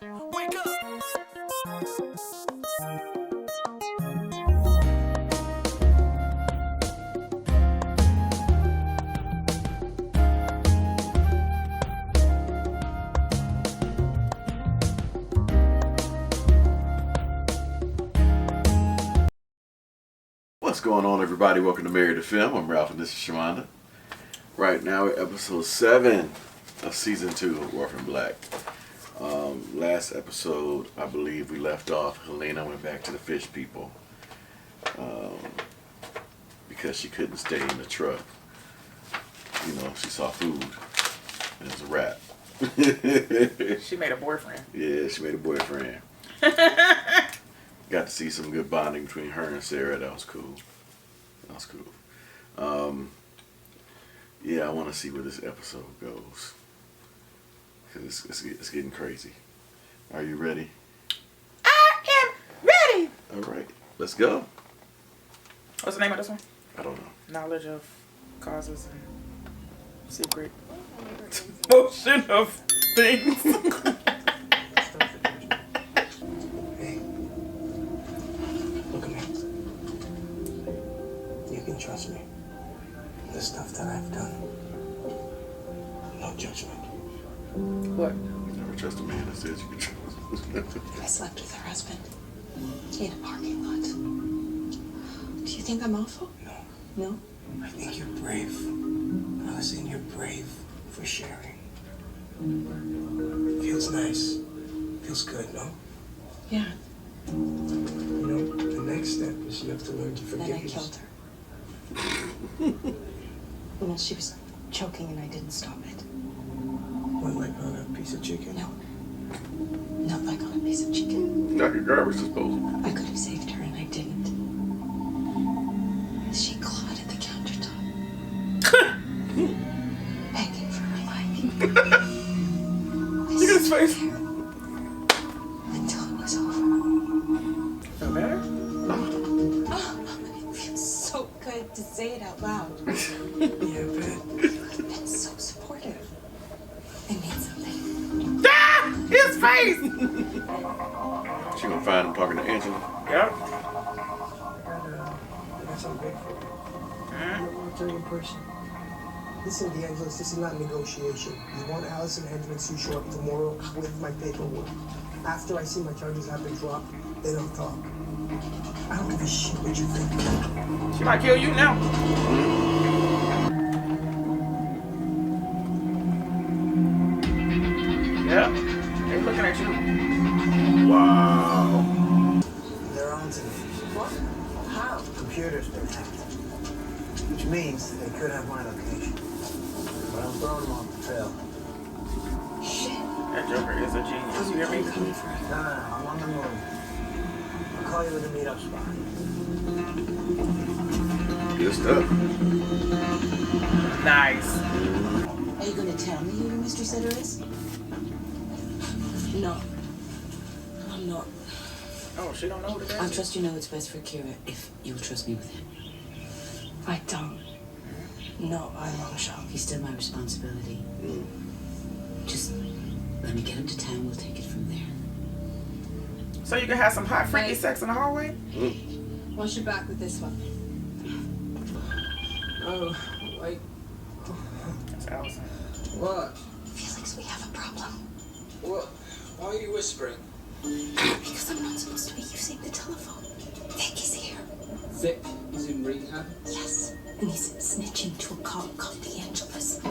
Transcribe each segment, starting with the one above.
Wake up! What's going on, everybody? Welcome to Married to Film. I'm Ralph and this is Shamanda. Right now we're episode 7 of season 2 of Orphan Black. Last episode, I believe we left off, Helena went back to the fish people because she couldn't stay in the truck. You know, she saw food and it was a wrap. She made a boyfriend. Yeah, she made a boyfriend. Got to see some good bonding between her and Sarah. That was cool. That was cool. Yeah, I want to see where this episode goes. Because it's getting crazy. Are you ready? I am ready. All right. Let's go. What's the name of this one? I don't know. Knowledge of causes and secret motion of things. Hey, look at me. You can trust me. The stuff that I've done. No judgment. What? Never trust a man that says you can trust. I slept with her husband in a parking lot. Do you think I'm awful? No. No? I think you're brave. Alison, you're brave for sharing. Feels nice. Feels good, no? Yeah. You know, the next step is you have to learn to forgive Then I yourself. killed her. Well, she was choking and I didn't stop it. What, like on a piece of chicken? No. Not like on a piece of chicken. Like a garbage disposal. I could have saved her and I didn't. She clawed at the countertop. Begging for her life. Look at his face. Until it was over. Feel better? Oh, it feels so good to say it out loud. Yeah, bet. You've been so supportive. It means something. Ah! His face! She gonna find him talking to Angela. Yep. I got something big for you. You're a military person. Listen, DeAngelis, this is not negotiation. You want Alison Hedgeman to show up tomorrow with my paperwork. After I see my charges have been dropped, then I'll talk. I don't give a shit what you think. She might kill you now. Yep. They looking at you. Wow. They're on to me. What? How? Computers been hacked. Which means they could have my location. But I'm throwing them off the trail. Shit. That Joker is a genius. You hear me? Coming for her. No, I'm on the move. I'll call you at the meetup spot. Good stuff. Nice. Are you going to tell me who your mystery setter is? No. I'm not. Oh, she don't know who the I'll trust you know it's best for Kira if you'll trust me with him. I don't. No, I'm on show. He's still my responsibility. Just let me get him to town. We'll take it from there. So you can have some hot freaky sex in the hallway? Wash your back with this one. Oh, wait. That's Alison. What? Felix, we have a problem. What? Why are you whispering? Because I'm not supposed to be using the telephone. Vic is here. Vic is in rehab? Yes. And he's snitching to a cop called DeAngelis.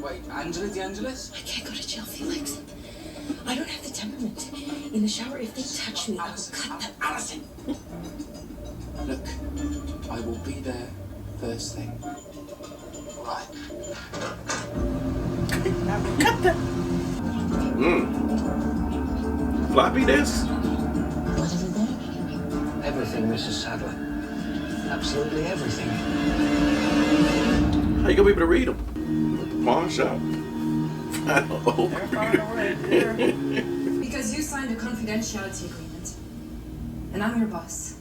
Wait. Angela DeAngelis? I can't go to jail, Felix. I don't have the temperament. In the shower, if they touch me, I will cut them. Alison! Look, I will be there first thing. Right. Cut them. Floppy disk? What is it there? Everything, Mrs. Sadler. Absolutely everything. How you gonna be able to read them? Pawn shop. They're far away. Yeah. Because you signed a confidentiality agreement. And I'm your boss.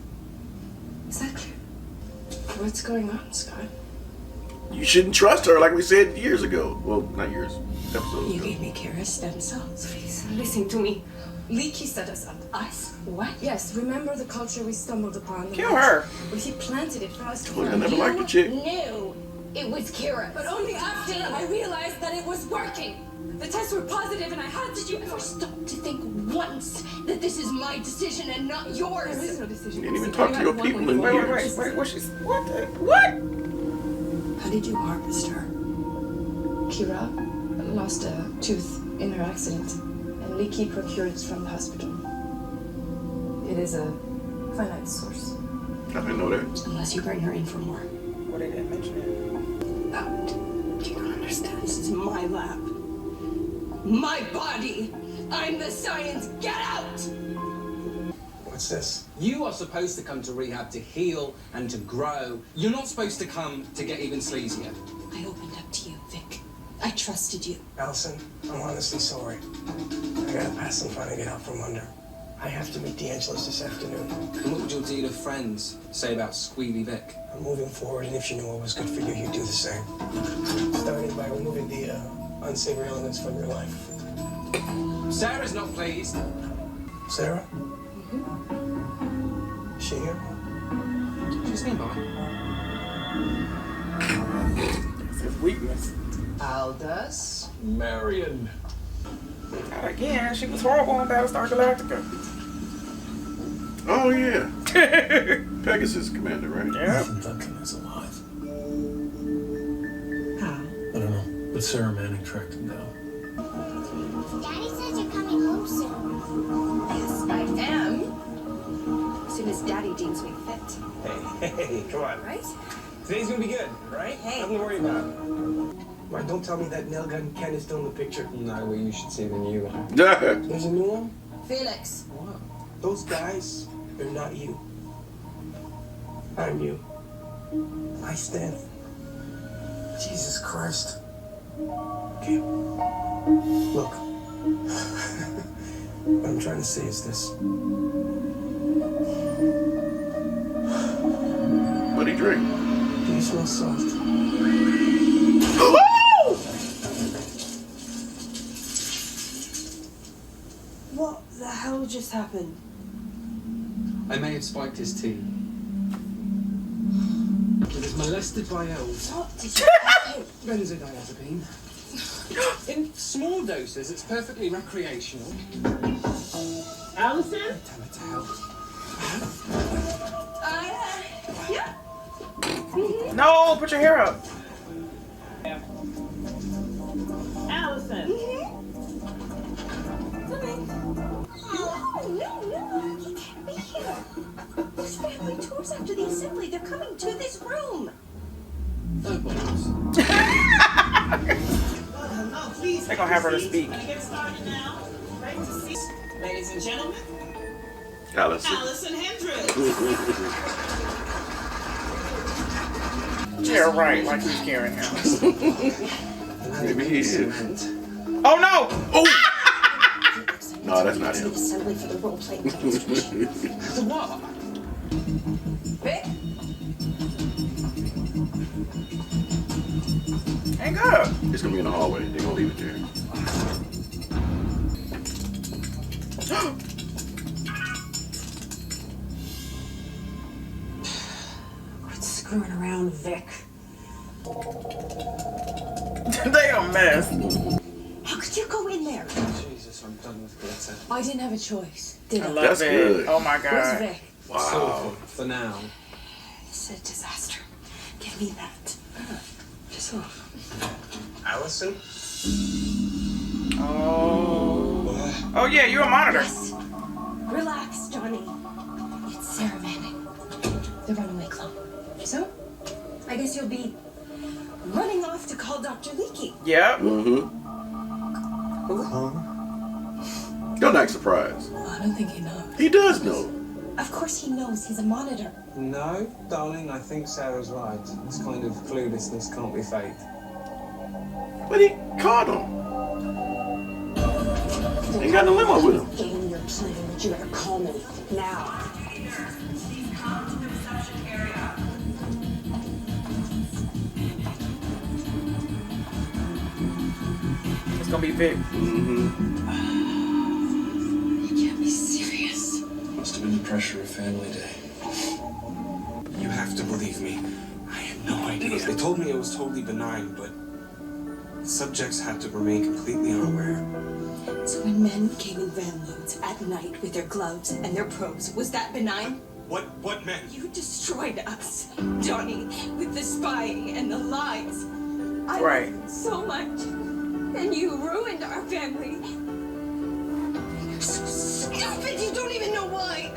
Is that clear? What's going on, Scott? You shouldn't trust her, like we said years ago. Well, not years. Episodes You ago. gave me Kira's stem cells. Please, listen to me. Leaky set us up. Us? What? Yes, remember the culture we stumbled upon? Kill her. Well, he planted it for us to Told you I learn. never liked the chick. knew it was Kira. But only after I realized that it was working. The tests were positive and I had to do... You ever stop to think once that this is my decision and not yours? There is no decision. You didn't even talk to your people in years. Wait, what she's, what? What? How did you harvest her? Kira lost a tooth in her accident, and Leaky procured it from the hospital. It is a finite source. I didn't know that. Unless you bring her in for more. Well, they didn't mention it. Do you not understand? This is my lab. My body. I'm the science. Get out! What's this? You are supposed to come to rehab to heal and to grow. You're not supposed to come to get even sleazier. I opened up to you, Vic. I trusted you. Allison, I'm honestly sorry. I gotta pass some trying to get out from under. I have to meet ᴄʟɪᴛᴏ this afternoon. And what would your deal of friends say about Squealy Vic? I'm moving forward, and if you knew what was good for you, you'd do the same. Starting by removing the unsavory elements from your life. Sarah's not pleased. Sarah? Is she here? She's nearby. It's his weakness. Aldous? Marion. Not again. She was horrible on Battlestar Galactica. Oh yeah. Pegasus commander, right? Yeah. Duncan is alive. How? I don't know, but Sarah Manning tracked him down. Daddy says you're coming home soon. Yes, I am. As soon as Daddy deems me fit. Hey, come on. Right? Today's gonna be good, right? Hey. Nothing to worry about. Why, don't tell me that nail gun Ken is still in the picture. No, well, you should see the new one. There's a new one? Felix. What? Those guys, they're not you. I'm you. I stand. Jesus Christ. Okay. Look. What I'm trying to say is this. What'd he drink? Do you smell soft? What the hell just happened? I may have spiked his tea. He was molested by elves. What did you do? Benzodiazepine. In small doses, it's perfectly recreational. Alison? Tell her to help. Yeah. No, put your hair up. Alison. No, you can't be here. There's family tours after the assembly. They're coming to this room. No bombs. They're gonna have her to speak. Ladies and gentlemen, Alison. Alison Hendricks. Yeah, right, like he's carrying him. Maybe he is. Oh no! Oh! No, that's not him. Assembly for the role-playing demonstration. The what? Vic? Ain't good. It's gonna be in the hallway. They're gonna leave it there. Quit screwing around, Vic. They a mess. How could you go in there? Jesus, I'm done with glitter. I didn't have a choice, did I I? love That's it. good. Oh my Where's god. Vic? Wow. For now. It's a disaster. Give me that. Just look. Allison? Oh. Oh yeah, you're a monitor. Yes. Relax, Johnny. It's Sarah Manning, the runaway clone. So, I guess you'll be running off to call Dr. Leakey. Yep. Mm-hmm. Don't act surprised. Well, I don't think he knows. He does know. Of course he knows. He's a monitor. No, darling, I think Sarah's right. This kind of cluelessness can't be faked. But he caught him. Ain't got no limo with him. Game your plan, but you better call me now. It's gonna be Vic. Mm-hmm. He pressure of family day. You have to believe me. I had no idea. They told me it was totally benign, but subjects had to remain completely unaware. So when men came in van loads at night with their gloves and their probes, was that benign? What men? You destroyed us, Donnie, with the spying and the lies. I Right. loved so much, and you ruined our family. You're so stupid, you don't even know why.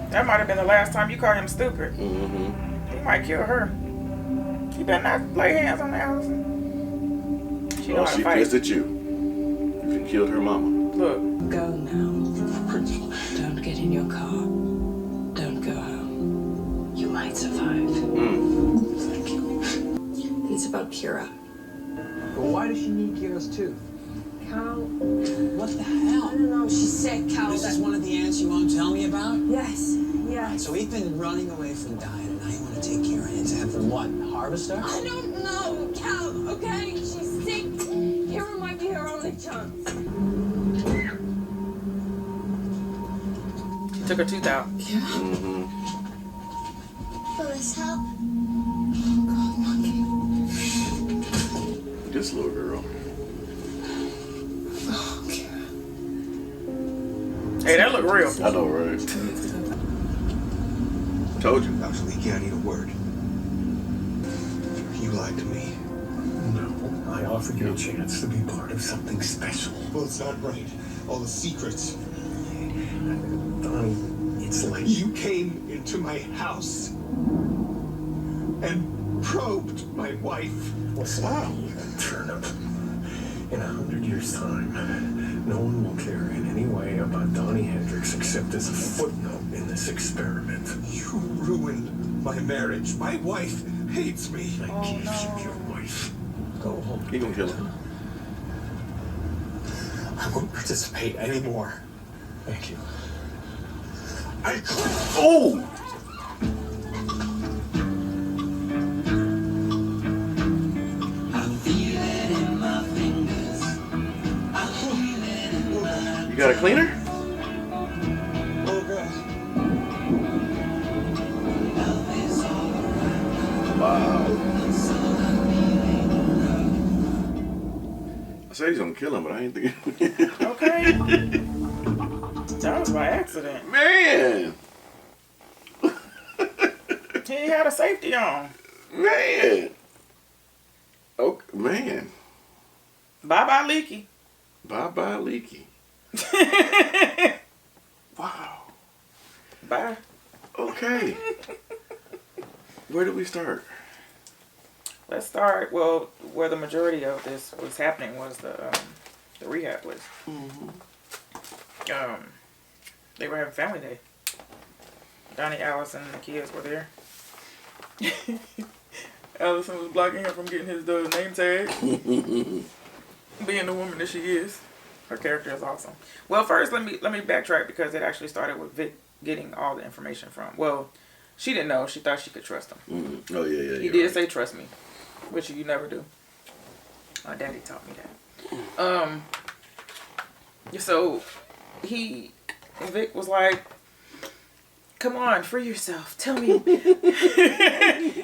That might have been the last time you called him stupid. Mm-hmm. He might kill her. You better not lay hands on Alison. She know Oh, how she to fight. pissed at you. You killed her mama. Look. Go now. Don't get in your car. Don't go home. You might survive. Thank you. It's about Kira. But why does she need Kira's tooth? Cal. What the I hell? don't know. She's sick, Cal. This is one of the ants you won't tell me about? Yes. Yeah. So we've been running away from dying, and now you want to take Kira into heaven. What? Harvest her? I don't know, Cal, okay? She's sick. Kira might be her only chance. She took her tooth out. Mm-hmm. Will this help? This little girl. Hey, that look real. I know, right? Told you. Dr. Leakey, I need a word. You lied to me. No, I offered you a chance to be part of something special. Well, it's not right. All the secrets. Donnie, it's like You came into my house and probed my wife. Listen, you turnip. In 100 years' time, no one will care in any way about Donnie Hendricks except as a footnote in this experiment. You ruined my marriage. My wife hates me. I gave you your wife. Go home. He gonna kill her. I won't participate anymore. Thank you. I quit. Oh! You got a cleaner? Oh, God. Wow. I said he's gonna kill him, but I ain't thinking. Okay. That was by accident. Man! He ain't had a safety on. Man! Oh, man. Bye-bye, Leaky. Bye-bye, Leaky. Wow. Bye. Okay. Where do we start? Let's start, well, where the majority of this was happening was the rehab place. Mm-hmm. They were having family day. Donnie, Alison, and the kids were there. Alison was blocking him from getting his name tag. Being the woman that she is. Her character is awesome. Well, first, let me backtrack because it actually started with Vic getting all the information from. Well, she didn't know. She thought she could trust him. Mm-hmm. Oh, yeah. He did say trust me, which you never do. My daddy taught me that. So Vic was like, come on, free yourself. Tell me.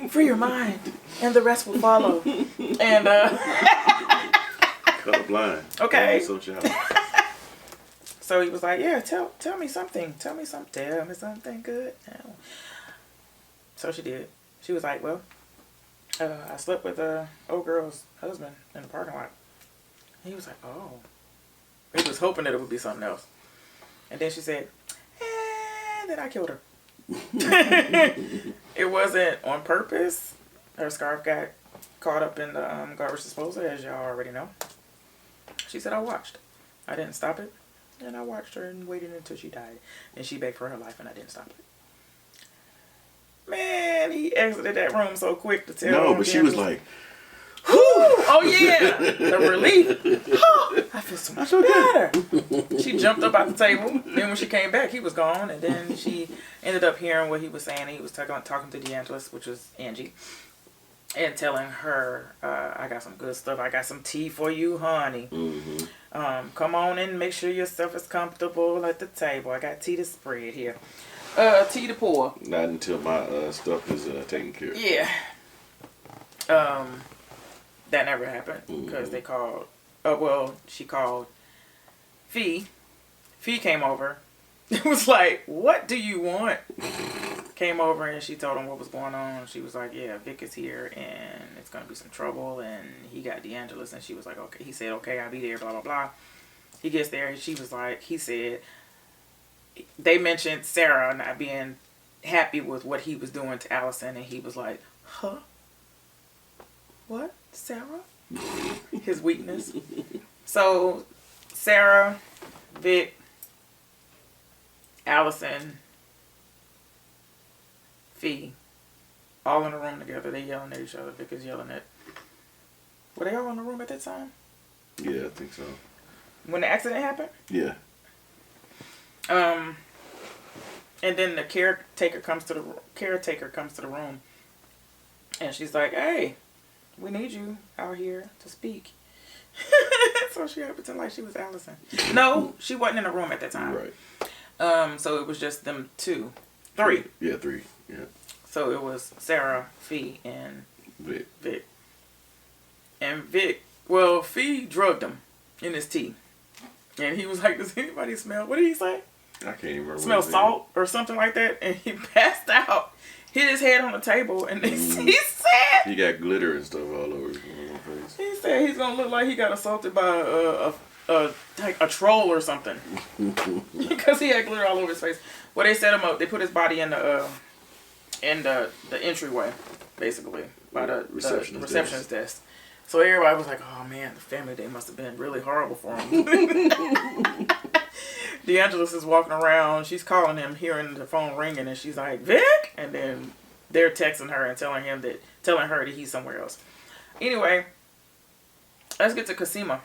Free your mind. And the rest will follow. And, Colorblind. okay. So he was like, yeah, tell me something. Tell me something good. So she did. She was like, well, I slept with old girl's husband in the parking lot. He was like, oh. He was hoping that it would be something else. And then she said, then I killed her. It wasn't on purpose. Her scarf got caught up in the garbage disposal, as y'all already know. She said, I watched. I didn't stop it. And I watched her and waited until she died. And she begged for her life and I didn't stop it. Man, he exited that room so quick to tell. No, but she was like, whew! Oh yeah, the relief. Oh, I feel so much better. She jumped up out the table. Then when she came back, he was gone. And then she ended up hearing what he was saying. He was talking to the Angelus, which was Angie. and telling her, I got some good stuff. I got some tea for you, honey. Come on and make sure your stuff is comfortable at the table. I got tea to spread here. Tea to pour. Not until my stuff is taken care of. Yeah. That never happened because they called. She called Fee. Fee came over. It was like, what do you want? Came over and she told him what was going on. She was like, yeah, Vic is here and it's going to be some trouble. And he got DeAngelis and she was like, okay. He said, okay, I'll be there, blah, blah, blah. He gets there and she was like, he said, they mentioned Sarah not being happy with what he was doing to Alison. And he was like, huh? What? Sarah? His weakness. So, Sarah, Vic, Alison, Fee, all in a room together. They yelling at each other. Vic is yelling at... Were they all in the room at that time? Yeah, I think so. When the accident happened? Yeah. And then the caretaker comes to the room. And she's like, hey, we need you out here to speak. So she had to pretend like she was Alison. No, she wasn't in the room at that time. Right. So it was just them three. Yeah, three. Yeah. So it was Sarah, Fee, and Vic. And Vic, well, Fee drugged him in his tea. And he was like, does anybody smell? What did he say? I can't even remember. Smell salt or something like that. And he passed out, hit his head on the table, and he said... He got glitter and stuff all over his face. He said he's going to look like he got assaulted by a troll or something. Because he had glitter all over his face. Well, they set him up. They put his body in the entryway, basically, by the receptionist desk. So everybody was like, oh man, the family day must have been really horrible for him. DeAngelis is walking around. She's calling him, hearing the phone ringing, and she's like, Vic? And then they're texting her and telling her that he's somewhere else. Anyway, let's get to Cosima.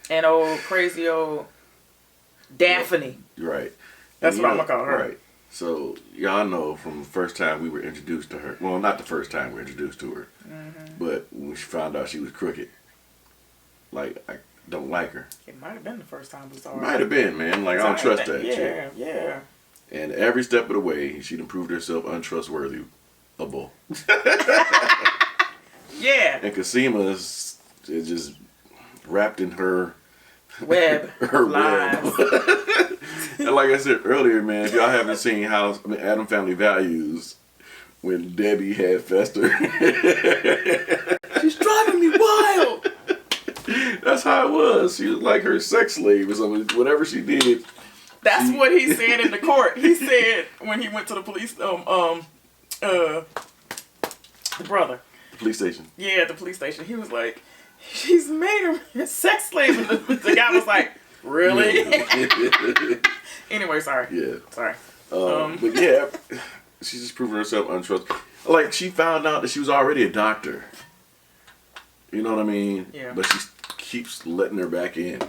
And crazy old Daphne. Right. That's what I'm going to call her. Right. So, y'all know from the first time we were introduced to her. Well, not the first time we were introduced to her. But when she found out she was crooked. Like, I don't like her. It might have been the first time we saw her. Might have been, man. Like, I don't trust that chick. Yeah. And every step of the way, she done proved herself untrustworthy. A bull. Yeah. And Cosima is just wrapped in her web. And like I said earlier, man, if y'all haven't seen Adam Family Values, when Debbie had Fester. She's driving me wild. That's how it was. She was like her sex slave or something. Whatever she did. That's what he said in the court. He said when he went to the police, the brother. Police station. Yeah, the police station. He was like, she's made her a sex slave. The guy was like, really? Anyway, sorry. Yeah. Sorry. But yeah, she's just proving herself untrustworthy. Like, she found out that she was already a doctor. You know what I mean? Yeah. But she keeps letting her back in.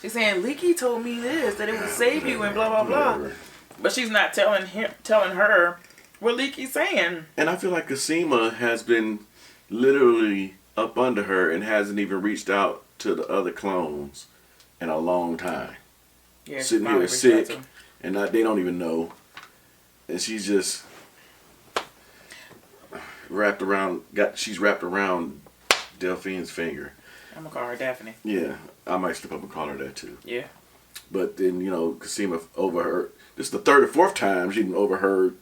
She's saying, Leaky told me this, that it would save you and blah, blah, blah. Whatever. But she's not telling her what Leaky's saying. And I feel like Cosima has been literally up under her and hasn't even reached out to the other clones in a long time. Yeah, sitting here sick, and they don't even know. And she's just she's wrapped around Delphine's finger. I'm going to call her Daphne. Yeah, I might slip up and call her that too. Yeah. But then, Cosima overheard, this is the third or fourth time she overheard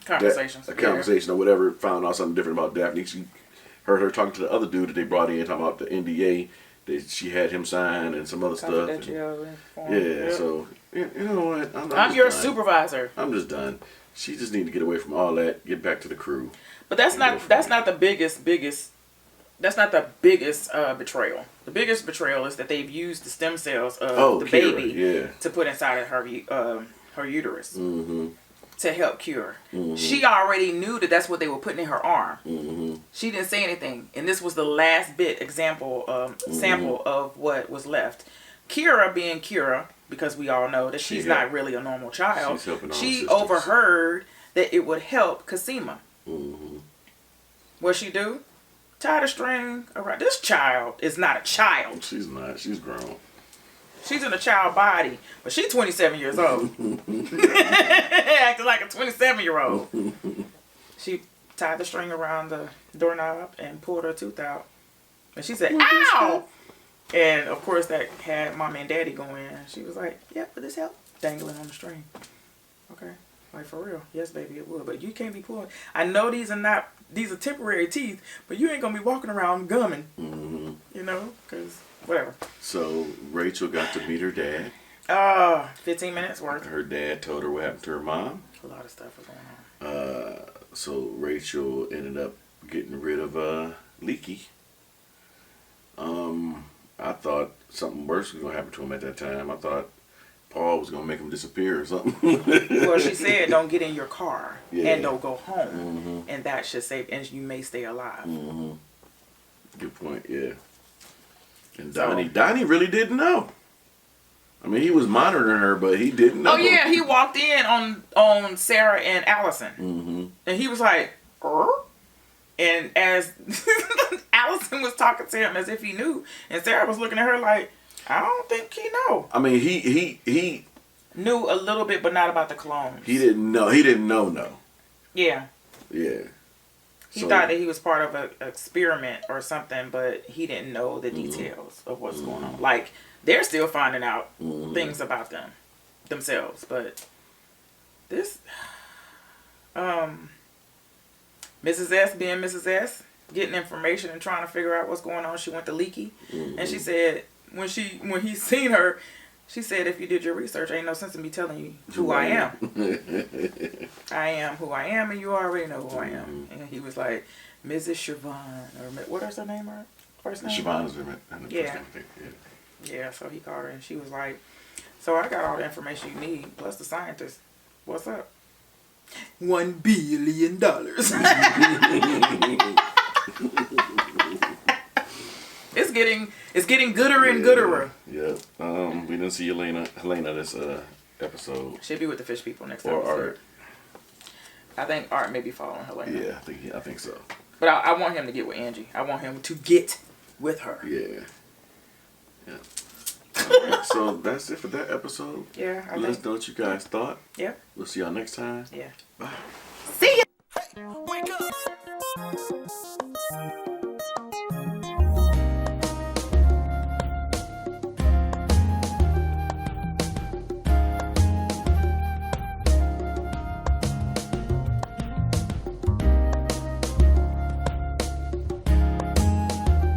conversations. A conversation or whatever, found out something different about Daphne. She heard her talking to the other dude that they brought in, talking about the NDA that she had him sign and some other stuff. So, you know what? I'm your supervisor. I'm just done. She just need to get away from all that, get back to the crew. But that's not the biggest betrayal. The biggest betrayal is that they've used the stem cells of the baby to put inside of her uterus to help cure. She already knew that that's what they were putting in her arm. She didn't say anything, and this was the last sample of what was left. Kira, being Kira, because we all know that she's not really a normal child, she overheard that it would help Cosima. What she do? Tie the string around. This child is not a child. She's not. She's grown. She's in a child body, but she's 27 years old. Acting like a 27-year-old. She tied the string around the doorknob and pulled her tooth out. And she said, ow! And, of course, that had Mommy and Daddy going. She was like, yeah, would this help? Dangling on the string. Okay. Like, for real. Yes, baby, it would. But you can't be pulling. I know these are temporary teeth, but you ain't going to be walking around gumming. Mm-hmm. You know? Because, whatever. So, Rachel got to meet her dad. 15 minutes worth. Her dad told her what happened to her mom. A lot of stuff was going on. So, Rachel ended up getting rid of Leaky. I thought something worse was going to happen to him at that time. I thought Paul was going to make him disappear or something. Well, she said, don't get in your car and don't go home. Mm-hmm. And that should save, and you may stay alive. Mm-hmm. Good point, yeah. And Donnie really didn't know. I mean, he was monitoring her, but he didn't know. Oh, yeah, he walked in on Sarah and Alison. Mm-hmm. And he was like, and as Alison was talking to him as if he knew, and Sarah was looking at her like, I don't think he know. I mean, he knew a little bit, but not about the clones. He didn't know. He didn't know. No. Yeah. Yeah. He thought that he was part of an experiment or something, but he didn't know the details of what's going on. Like, they're still finding out things about themselves, but this, Mrs. S being Mrs. S, getting information and trying to figure out what's going on. She went to Leaky, and she said when he seen her, she said, if you did your research, ain't no sense in me telling you who I am. I am who I am, and you already know who I am. And he was like, Mrs. Siobhan, or what is her name? Her first name? Siobhan's her yeah. First name, Yeah, so he called her, and she was like, so I got all the information you need, plus the scientist. What's up? $1 billion. It's getting gooder and gooder. Yeah. We didn't see Helena this episode. She'll be with the fish people next or episode. Art. I think Art may be following Helena. Yeah, I think so. But I want him to get with Angie. I want him to get with her. Yeah. Alright, so that's it for that episode. Yeah. Let us know what you guys thought. Yeah. We'll see y'all next time. Yeah. Bye. See ya. Wake up!